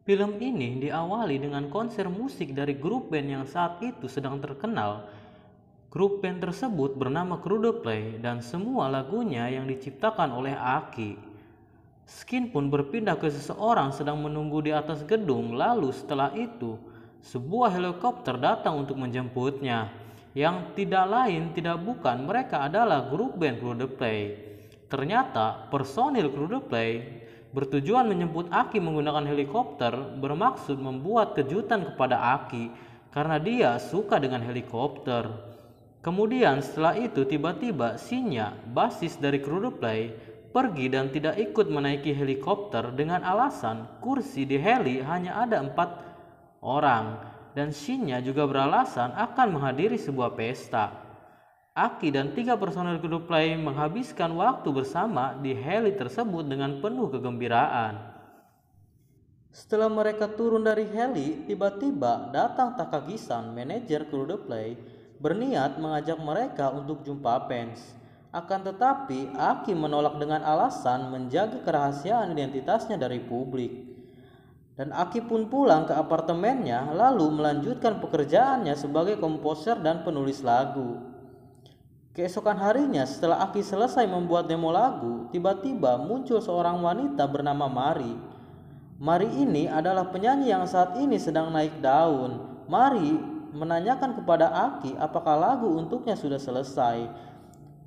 Film ini diawali dengan konser musik dari grup band yang saat itu sedang terkenal. Grup band tersebut bernama Coldplay dan semua lagunya yang diciptakan oleh Aki. Skin pun berpindah ke seseorang sedang menunggu di atas gedung, lalu setelah itu sebuah helikopter datang untuk menjemputnya. Yang tidak lain tidak bukan mereka adalah grup band Coldplay. Ternyata personil Coldplay bertujuan menjemput Aki menggunakan helikopter bermaksud membuat kejutan kepada Aki karena dia suka dengan helikopter. Kemudian setelah itu tiba-tiba Shinya, basis dari Coldplay, pergi dan tidak ikut menaiki helikopter dengan alasan kursi di heli hanya ada 4 orang dan Shinya juga beralasan akan menghadiri sebuah pesta. Aki dan 3 personel Coldplay menghabiskan waktu bersama di heli tersebut dengan penuh kegembiraan. Setelah mereka turun dari heli, tiba-tiba datang Takagi-san, manajer Coldplay, berniat mengajak mereka untuk jumpa fans. Akan tetapi, Aki menolak dengan alasan menjaga kerahasiaan identitasnya dari publik. Dan Aki pun pulang ke apartemennya lalu melanjutkan pekerjaannya sebagai komposer dan penulis lagu. Keesokan harinya setelah Aki selesai membuat demo lagu, tiba-tiba muncul seorang wanita bernama Mari. Mari ini adalah penyanyi yang saat ini sedang naik daun. Mari menanyakan kepada Aki apakah lagu untuknya sudah selesai.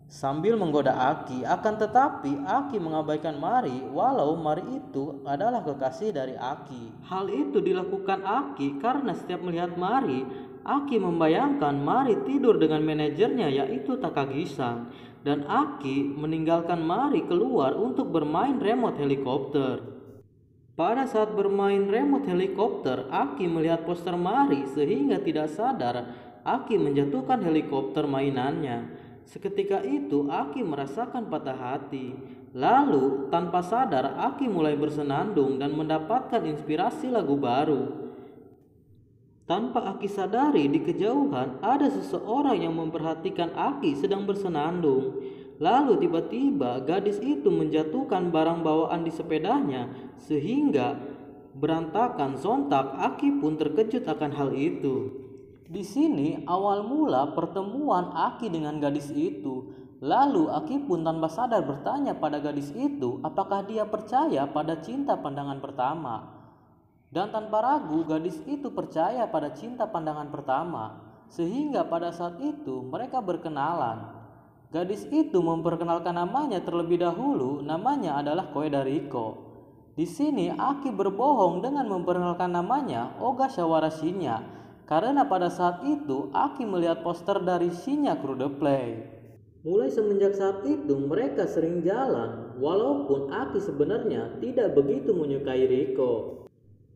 Sambil menggoda Aki, akan tetapi Aki mengabaikan Mari walau Mari itu adalah kekasih dari Aki. Hal itu dilakukan Aki karena setiap melihat Mari, Aki membayangkan Mari tidur dengan manajernya yaitu Takagi-san dan Aki meninggalkan Mari keluar untuk bermain remote helikopter. Pada saat bermain remote helikopter, Aki melihat poster Mari sehingga tidak sadar Aki menjatuhkan helikopter mainannya. Seketika itu Aki merasakan patah hati. Lalu tanpa sadar Aki mulai bersenandung dan mendapatkan inspirasi lagu baru. Tanpa Aki sadari di kejauhan ada seseorang yang memperhatikan Aki sedang bersenandung. Lalu tiba-tiba gadis itu menjatuhkan barang bawaan di sepedanya sehingga berantakan. Sontak Aki pun terkejut akan hal itu. Di sini awal mula pertemuan Aki dengan gadis itu. Lalu Aki pun tanpa sadar bertanya pada gadis itu apakah dia percaya pada cinta pandangan pertama. Dan tanpa ragu gadis itu percaya pada cinta pandangan pertama, sehingga pada saat itu mereka berkenalan. Gadis itu memperkenalkan namanya terlebih dahulu, namanya adalah Koeda Riko. Di sini Aki berbohong dengan memperkenalkan namanya Ogasawara Shinya, karena pada saat itu Aki melihat poster dari Shinya Coldplay. Mulai semenjak saat itu mereka sering jalan, walaupun Aki sebenarnya tidak begitu menyukai Riko.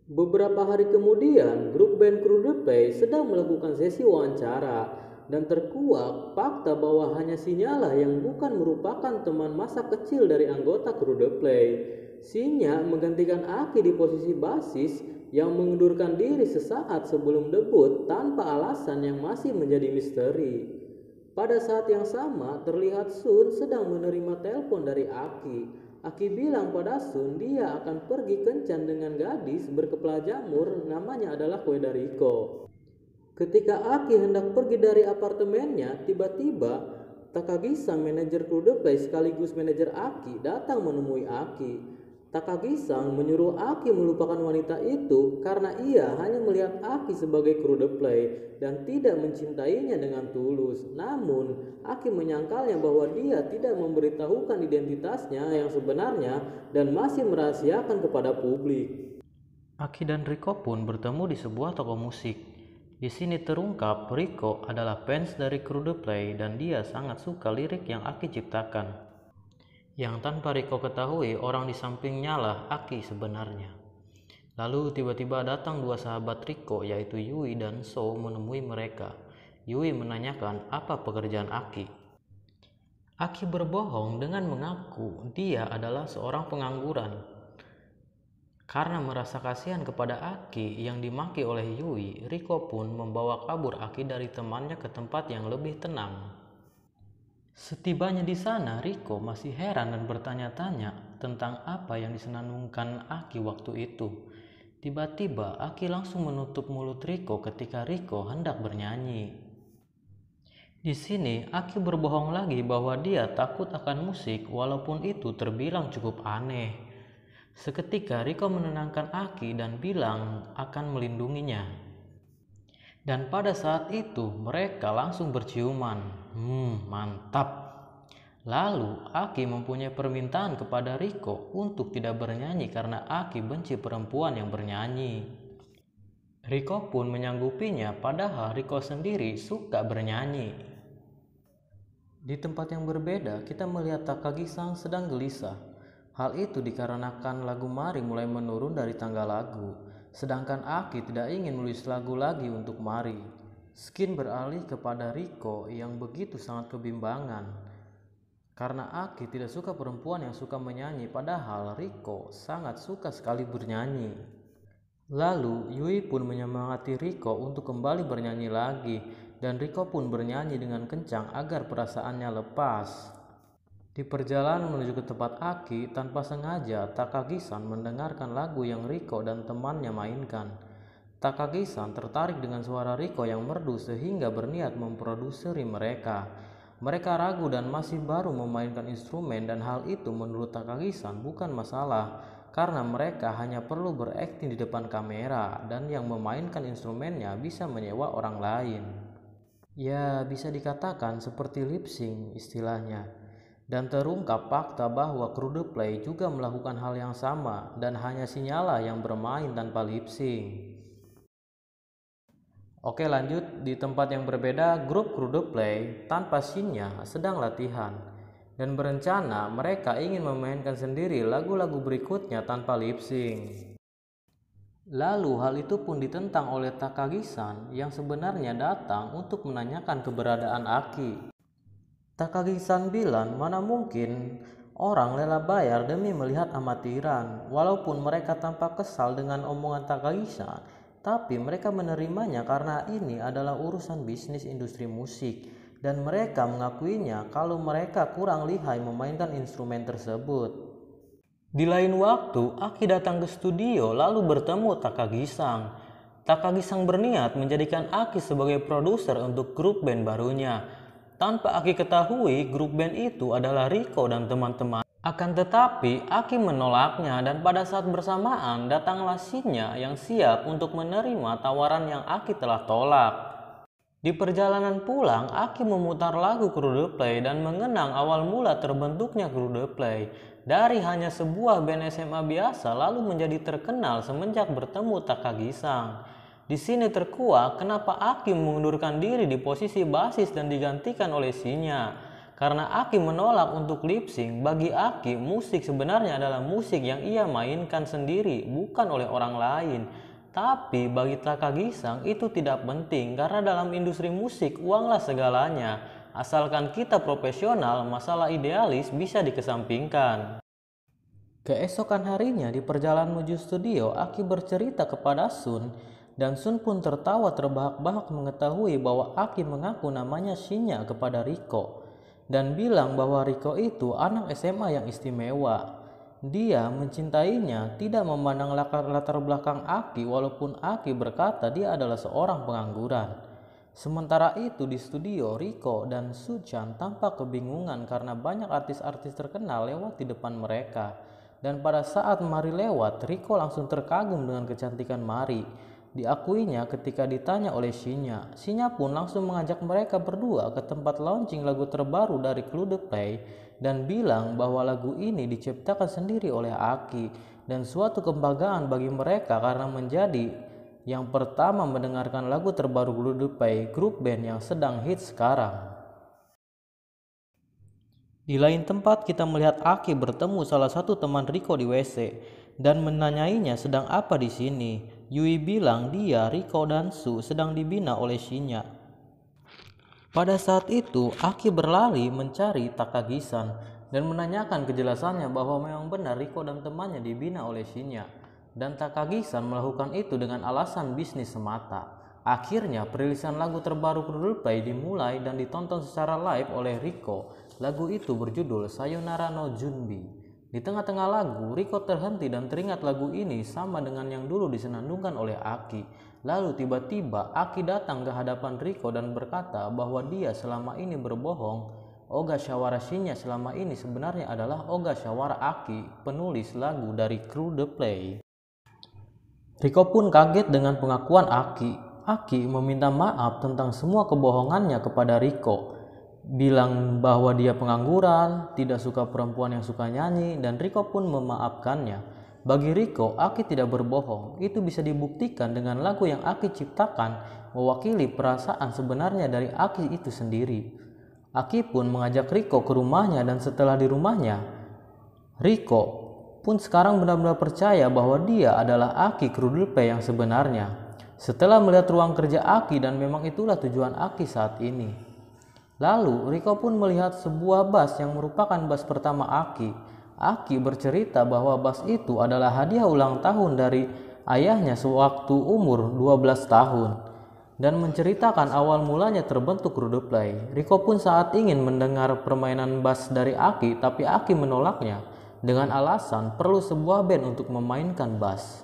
Beberapa hari kemudian, grup band Coldplay sedang melakukan sesi wawancara dan terkuak fakta bahwa hanya Shinya yang bukan merupakan teman masa kecil dari anggota Coldplay. Shinya menggantikan Aki di posisi basis yang mengundurkan diri sesaat sebelum debut tanpa alasan yang masih menjadi misteri. Pada saat yang sama, terlihat Sun sedang menerima telepon dari Aki. Aki bilang pada Sun dia akan pergi kencan dengan gadis berkepala jamur namanya adalah Koeda Riko. Ketika Aki hendak pergi dari apartemennya, tiba-tiba Takagi-san, manajer Coldplay sekaligus manajer Aki, datang menemui Aki. Takagi-san menyuruh Aki melupakan wanita itu karena ia hanya melihat Aki sebagai Coldplay dan tidak mencintainya dengan tulus. Namun, Aki menyangkalnya bahwa dia tidak memberitahukan identitasnya yang sebenarnya dan masih merahasiakan kepada publik. Aki dan Riko pun bertemu di sebuah toko musik. Di sini terungkap Riko adalah fans dari Coldplay dan dia sangat suka lirik yang Aki ciptakan. Yang tanpa Riko ketahui orang di sampingnya lah Aki sebenarnya. Lalu tiba-tiba datang 2 sahabat Riko yaitu Yui dan So menemui mereka. Yui menanyakan apa pekerjaan Aki. Aki berbohong dengan mengaku dia adalah seorang pengangguran. Karena merasa kasihan kepada Aki yang dimaki oleh Yui, Riko pun membawa kabur Aki dari temannya ke tempat yang lebih tenang. Setibanya di sana, Riko masih heran dan bertanya-tanya tentang apa yang disenandungkan Aki waktu itu. Tiba-tiba Aki langsung menutup mulut Riko ketika Riko hendak bernyanyi. Di sini Aki berbohong lagi bahwa dia takut akan musik walaupun itu terbilang cukup aneh. Seketika Riko menenangkan Aki dan bilang akan melindunginya. Dan pada saat itu mereka langsung berciuman. Mantap. Lalu Aki mempunyai permintaan kepada Riko untuk tidak bernyanyi karena Aki benci perempuan yang bernyanyi. Riko pun menyanggupinya padahal Riko sendiri suka bernyanyi. Di tempat yang berbeda kita melihat Takagi-san sedang gelisah. Hal itu dikarenakan lagu Mari mulai menurun dari tangga lagu. Sedangkan Aki tidak ingin menulis lagu lagi untuk Mari. Skin beralih kepada Riko yang begitu sangat kebimbangan. Karena Aki tidak suka perempuan yang suka menyanyi padahal Riko sangat suka sekali bernyanyi. Lalu Yui pun menyemangati Riko untuk kembali bernyanyi lagi dan Riko pun bernyanyi dengan kencang agar perasaannya lepas. Di perjalanan menuju ke tempat Aki, tanpa sengaja Takagi-san mendengarkan lagu yang Riko dan temannya mainkan. Takagi-san tertarik dengan suara Riko yang merdu sehingga berniat memproduseri mereka. Mereka ragu dan masih baru memainkan instrumen dan hal itu menurut Takagi-san bukan masalah karena mereka hanya perlu berakting di depan kamera dan yang memainkan instrumennya bisa menyewa orang lain. Ya, bisa dikatakan seperti lip sync istilahnya. Dan terungkap fakta bahwa kru The Play juga melakukan hal yang sama dan hanya Shinya yang bermain tanpa lip sync. Oke, lanjut. Di tempat yang berbeda, grup kru The Play tanpa Shinya sedang latihan dan berencana mereka ingin memainkan sendiri lagu-lagu berikutnya tanpa lip sync. Lalu hal itu pun ditentang oleh Takagi-san yang sebenarnya datang untuk menanyakan keberadaan Aki. Takagi-san bilang mana mungkin orang rela bayar demi melihat amatiran. Walaupun mereka tampak kesal dengan omongan Takagi-san, tapi mereka menerimanya karena ini adalah urusan bisnis industri musik dan mereka mengakuinya kalau mereka kurang lihai memainkan instrumen tersebut. Di lain waktu, Aki datang ke studio lalu bertemu Takagi-san. Takagi-san berniat menjadikan Aki sebagai produser untuk grup band barunya. Tanpa Aki ketahui, grup band itu adalah Riko dan teman-teman. Akan tetapi, Aki menolaknya dan pada saat bersamaan datanglah Shinya yang siap untuk menerima tawaran yang Aki telah tolak. Di perjalanan pulang, Aki memutar lagu kru The Play dan mengenang awal mula terbentuknya kru The Play. Dari hanya sebuah band SMA biasa lalu menjadi terkenal semenjak bertemu Takagi-san. Di sini terkuak kenapa Aki mengundurkan diri di posisi basis dan digantikan oleh Shinya. Karena Aki menolak untuk lip sync, bagi Aki musik sebenarnya adalah musik yang ia mainkan sendiri, bukan oleh orang lain. Tapi bagi Takagi-san itu tidak penting karena dalam industri musik uanglah segalanya. Asalkan kita profesional, masalah idealis bisa dikesampingkan. Keesokan harinya di perjalanan menuju studio, Aki bercerita kepada Sun dan Sun pun tertawa terbahak-bahak mengetahui bahwa Aki mengaku namanya Shinya kepada Riko. Dan bilang bahwa Riko itu anak SMA yang istimewa. Dia mencintainya, tidak memandang latar belakang Aki walaupun Aki berkata dia adalah seorang pengangguran. Sementara itu di studio, Riko dan Su-chan tampak kebingungan karena banyak artis-artis terkenal lewat di depan mereka. Dan pada saat Mari lewat, Riko langsung terkagum dengan kecantikan Mari. Diakuinya ketika ditanya oleh Shinya. Shinya pun langsung mengajak mereka berdua ke tempat launching lagu terbaru dari kru The Play dan bilang bahwa lagu ini diciptakan sendiri oleh Aki dan suatu kebanggaan bagi mereka karena menjadi yang pertama mendengarkan lagu terbaru kru The Play, grup band yang sedang hits sekarang. Di lain tempat kita melihat Aki bertemu salah satu teman Riko di WC dan menanyainya sedang apa di sini. Yui bilang dia, Riko dan Su sedang dibina oleh Shinya. Pada saat itu Aki berlari mencari Takagi-san dan menanyakan kejelasannya bahwa memang benar Riko dan temannya dibina oleh Shinya. Dan Takagi-san melakukan itu dengan alasan bisnis semata. Akhirnya perilisan lagu terbaru kru The Play dimulai dan ditonton secara live oleh Riko. Lagu itu berjudul Sayonara no Junbi. Di tengah-tengah lagu, Riko terhenti dan teringat lagu ini sama dengan yang dulu disenandungkan oleh Aki. Lalu tiba-tiba Aki datang ke hadapan Riko dan berkata bahwa dia selama ini berbohong. Ogasawara Shinya selama ini sebenarnya adalah Ogasawara Aki, penulis lagu dari kru The Play. Riko pun kaget dengan pengakuan Aki. Aki meminta maaf tentang semua kebohongannya kepada Riko. Bilang bahwa dia pengangguran, tidak suka perempuan yang suka nyanyi, dan Riko pun memaafkannya. Bagi Riko, Aki tidak berbohong. Itu bisa dibuktikan dengan lagu yang Aki ciptakan mewakili perasaan sebenarnya dari Aki itu sendiri. Aki pun mengajak Riko ke rumahnya, dan setelah di rumahnya, Riko pun sekarang benar-benar percaya bahwa dia adalah Aki kru The Play yang sebenarnya. Setelah melihat ruang kerja Aki, dan memang itulah tujuan Aki saat ini. Lalu Riko pun melihat sebuah bass yang merupakan bass pertama Aki. Aki bercerita bahwa bass itu adalah hadiah ulang tahun dari ayahnya sewaktu umur 12 tahun. Dan menceritakan awal mulanya terbentuk kru The Play. Riko pun saat ingin mendengar permainan bass dari Aki, tapi Aki menolaknya dengan alasan perlu sebuah band untuk memainkan bass.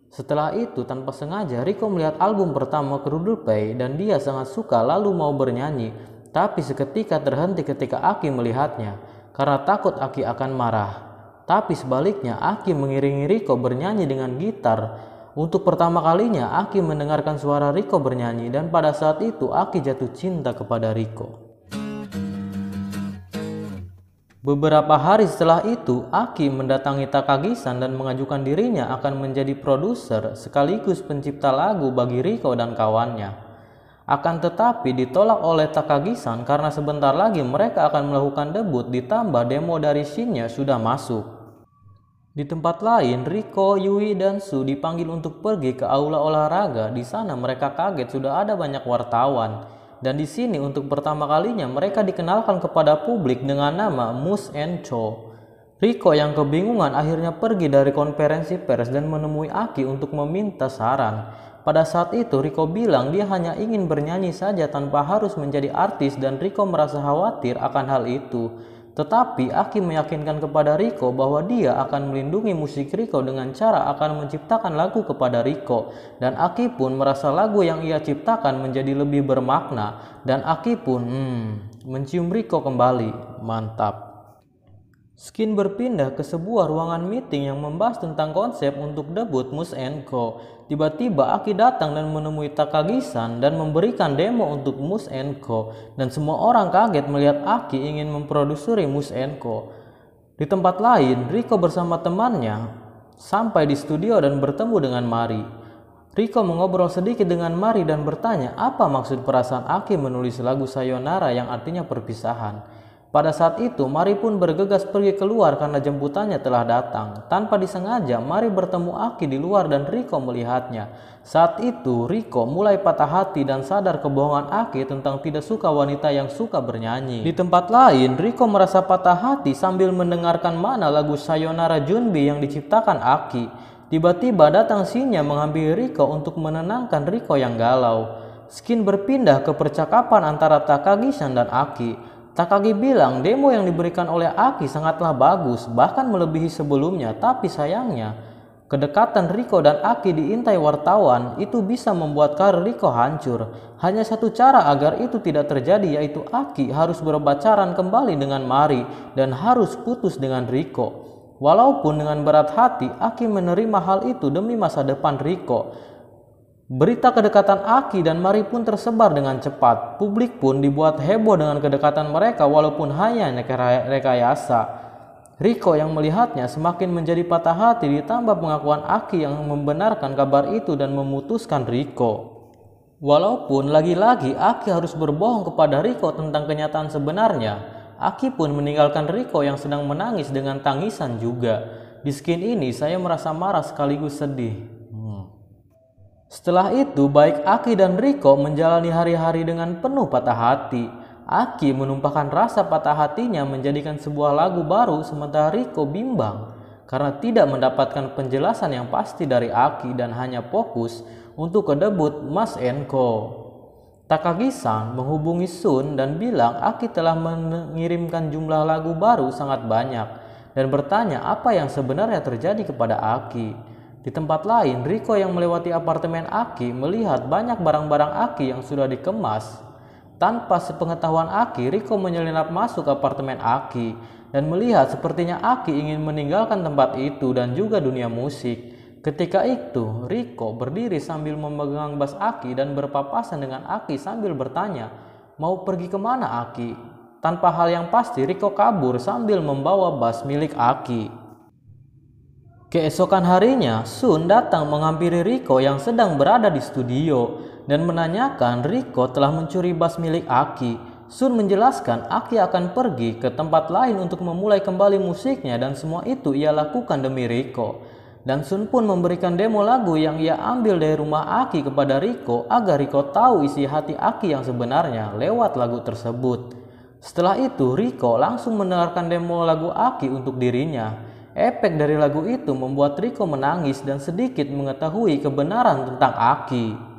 Setelah itu tanpa sengaja Riko melihat album pertama kru The Play dan dia sangat suka lalu mau bernyanyi. Tapi seketika terhenti ketika Aki melihatnya, karena takut Aki akan marah. Tapi sebaliknya, Aki mengiringi Riko bernyanyi dengan gitar. Untuk pertama kalinya, Aki mendengarkan suara Riko bernyanyi, dan pada saat itu Aki jatuh cinta kepada Riko. Beberapa hari setelah itu, Aki mendatangi Takagi-san dan mengajukan dirinya akan menjadi produser sekaligus pencipta lagu bagi Riko dan kawannya. Akan tetapi ditolak oleh Takagi-san karena sebentar lagi mereka akan melakukan debut ditambah demo dari Shinya sudah masuk. Di tempat lain, Riko, Yui, dan Su dipanggil untuk pergi ke aula olahraga. Di sana mereka kaget sudah ada banyak wartawan. Dan di sini untuk pertama kalinya mereka dikenalkan kepada publik dengan nama Muse and Cho. Riko yang kebingungan akhirnya pergi dari konferensi pers dan menemui Aki untuk meminta saran. Pada saat itu Riko bilang dia hanya ingin bernyanyi saja tanpa harus menjadi artis dan Riko merasa khawatir akan hal itu. Tetapi Aki meyakinkan kepada Riko bahwa dia akan melindungi musik Riko dengan cara akan menciptakan lagu kepada Riko. Dan Aki pun merasa lagu yang ia ciptakan menjadi lebih bermakna. Dan Aki pun mencium Riko kembali. Mantap. Skin berpindah ke sebuah ruangan meeting yang membahas tentang konsep untuk debut Muse & Co. Tiba-tiba Aki datang dan menemui Takagi-san dan memberikan demo untuk Muse & Co. Dan semua orang kaget melihat Aki ingin memproduksi Muse & Co. Di tempat lain, Riko bersama temannya sampai di studio dan bertemu dengan Mari. Riko mengobrol sedikit dengan Mari dan bertanya apa maksud perasaan Aki menulis lagu Sayonara yang artinya perpisahan. Pada saat itu, Mari pun bergegas pergi keluar karena jemputannya telah datang. Tanpa disengaja, Mari bertemu Aki di luar dan Riko melihatnya. Saat itu, Riko mulai patah hati dan sadar kebohongan Aki tentang tidak suka wanita yang suka bernyanyi. Di tempat lain, Riko merasa patah hati sambil mendengarkan makna lagu Sayonara Junbi yang diciptakan Aki. Tiba-tiba datang Shinya menghampiri Riko untuk menenangkan Riko yang galau. Skin berpindah ke percakapan antara Takagi-san dan Aki. Takagi bilang demo yang diberikan oleh Aki sangatlah bagus, bahkan melebihi sebelumnya. Tapi sayangnya, kedekatan Riko dan Aki diintai wartawan itu bisa membuat karir Riko hancur. Hanya satu cara agar itu tidak terjadi, yaitu Aki harus berpacaran kembali dengan Mari dan harus putus dengan Riko. Walaupun dengan berat hati, Aki menerima hal itu demi masa depan Riko. Berita kedekatan Aki dan Mari pun tersebar dengan cepat. Publik pun dibuat heboh dengan kedekatan mereka walaupun hanya rekayasa. Riko yang melihatnya semakin menjadi patah hati ditambah pengakuan Aki yang membenarkan kabar itu dan memutuskan Riko. Walaupun lagi-lagi Aki harus berbohong kepada Riko tentang kenyataan sebenarnya, Aki pun meninggalkan Riko yang sedang menangis dengan tangisan juga. Di skin ini saya merasa marah sekaligus sedih. Setelah itu, baik Aki dan Riko menjalani hari-hari dengan penuh patah hati. Aki menumpahkan rasa patah hatinya menjadikan sebuah lagu baru, sementara Riko bimbang karena tidak mendapatkan penjelasan yang pasti dari Aki dan hanya fokus untuk ke debut Muse & Co. Takagi-san menghubungi Sun dan bilang Aki telah mengirimkan jumlah lagu baru sangat banyak. dan bertanya apa yang sebenarnya terjadi kepada Aki. Di tempat lain, Riko yang melewati apartemen Aki melihat banyak barang-barang Aki yang sudah dikemas. Tanpa sepengetahuan Aki, Riko menyelinap masuk apartemen Aki dan melihat sepertinya Aki ingin meninggalkan tempat itu dan juga dunia musik. Ketika itu, Riko berdiri sambil memegang bas Aki dan berpapasan dengan Aki sambil bertanya, "Mau pergi kemana, Aki?" Tanpa hal yang pasti, Riko kabur sambil membawa bas milik Aki. Keesokan harinya, Sun datang menghampiri Riko yang sedang berada di studio dan menanyakan Riko telah mencuri bas milik Aki. Sun menjelaskan Aki akan pergi ke tempat lain untuk memulai kembali musiknya dan semua itu ia lakukan demi Riko. Dan Sun pun memberikan demo lagu yang ia ambil dari rumah Aki kepada Riko agar Riko tahu isi hati Aki yang sebenarnya lewat lagu tersebut. Setelah itu, Riko langsung mendengarkan demo lagu Aki untuk dirinya. Efek dari lagu itu membuat Riko menangis dan sedikit mengetahui kebenaran tentang Aki.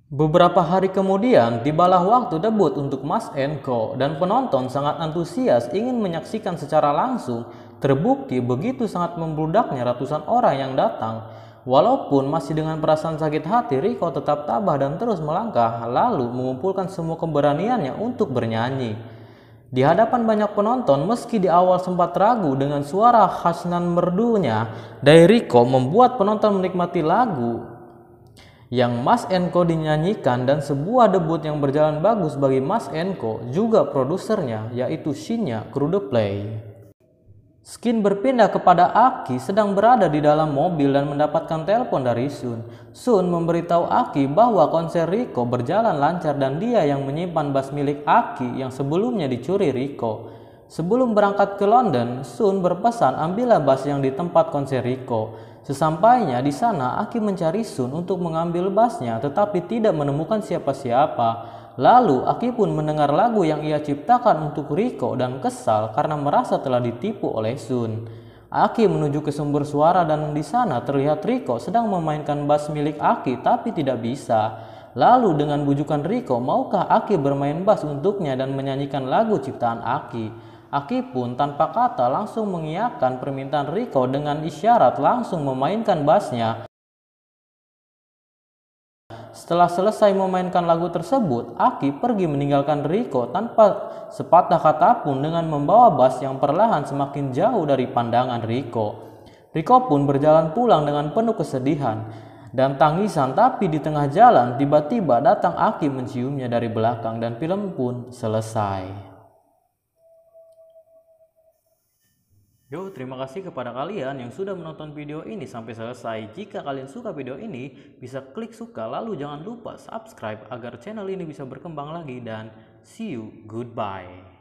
Beberapa hari kemudian, tibalah waktu debut untuk Mas Enko dan penonton sangat antusias ingin menyaksikan secara langsung. Terbukti begitu sangat membludaknya ratusan orang yang datang. Walaupun masih dengan perasaan sakit hati, Riko tetap tabah dan terus melangkah, lalu mengumpulkan semua keberaniannya untuk bernyanyi. Di hadapan banyak penonton, meski di awal sempat ragu dengan suara khas nan merdunya dari Riko membuat penonton menikmati lagu yang Mas Enko dinyanyikan dan sebuah debut yang berjalan bagus bagi Mas Enko, juga produsernya yaitu Shinya Kru The Play. Skin berpindah kepada Aki sedang berada di dalam mobil dan mendapatkan telepon dari Sun. Sun memberitahu Aki bahwa konser Riko berjalan lancar dan dia yang menyimpan bas milik Aki yang sebelumnya dicuri Riko. Sebelum berangkat ke London, Sun berpesan ambillah bas yang di tempat konser Riko. Sesampainya di sana, Aki mencari Sun untuk mengambil basnya tetapi tidak menemukan siapa-siapa. Lalu Aki pun mendengar lagu yang ia ciptakan untuk Riko dan kesal karena merasa telah ditipu oleh Sun. Aki menuju ke sumber suara dan di sana terlihat Riko sedang memainkan bass milik Aki tapi tidak bisa. Lalu dengan bujukan Riko, maukah Aki bermain bass untuknya dan menyanyikan lagu ciptaan Aki? Aki pun tanpa kata langsung mengiyakan permintaan Riko dengan isyarat langsung memainkan bassnya. Setelah selesai memainkan lagu tersebut, Aki pergi meninggalkan Riko tanpa sepatah kata pun dengan membawa bas yang perlahan semakin jauh dari pandangan Riko. Riko pun berjalan pulang dengan penuh kesedihan dan tangisan, tapi di tengah jalan tiba-tiba datang Aki menciumnya dari belakang dan film pun selesai. Yo, terima kasih kepada kalian yang sudah menonton video ini sampai selesai. Jika kalian suka video ini, bisa klik suka, lalu jangan lupa subscribe agar channel ini bisa berkembang lagi dan see you, goodbye.